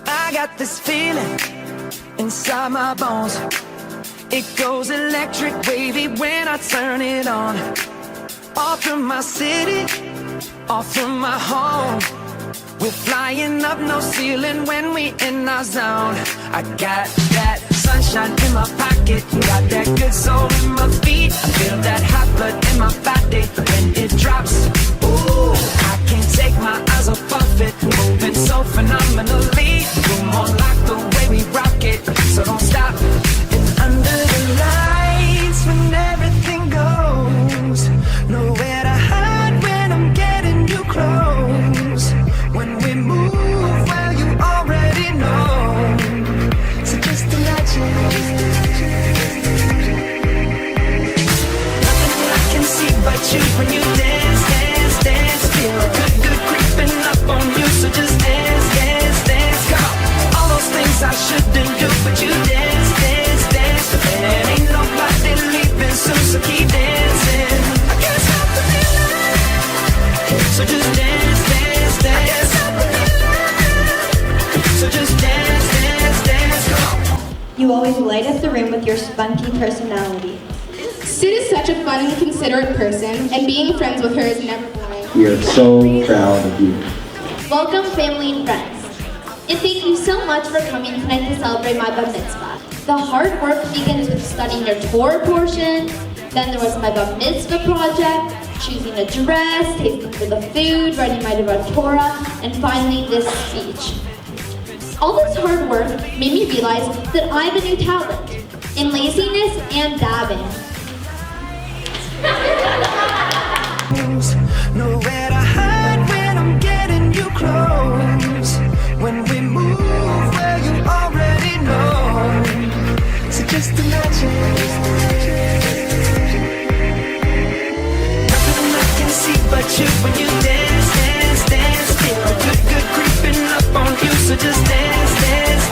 I got this feeling inside my bones. It goes electric wavy when I turn it on. Off from my city, off from my home. We're flying up, no ceiling when we in our zone. I got that sunshine in my pocket, got that good soul in my feet. I feel that hot blood in my body when it drops. Ooh, I can't take my eyes off of it, moving so phenomenally. You're more like the way we rock it, so don't stop. And under the lights when everything goes, nowhere to hide when I'm getting you close. When we move, well, you already know. So just imagine. Nothing I can see but you when you dance, dance, dance. Feel good, good creeping up on you. So just dance, dance, dance. Come on. All those things I shouldn't do, but you dance, dance, dance. And ain't nobody leaving soon, so keep dancing. I can't stop the feeling. So just dance, dance, dance. So just dance, dance, dance, come on. You always light up the room with your spunky personality. Sid is such a fun and considerate person, and being friends with her is never boring. We are so proud of you. Welcome, family and friends. And thank you so much for coming tonight to celebrate my bar mitzvah. The hard work begins with studying your Torah portion, then there was my bar mitzvah project, choosing a dress, tasting for the food, writing my Devar Torah, and finally this speech. All this hard work made me realize that I have a new talent in laziness and dabbing. Nowhere to hide when I'm getting you close. When we move, well, you already know. So just imagine. Nothing I can see but you when you dance, dance, dance. Feel good, good creeping up on you. So just dance, dance,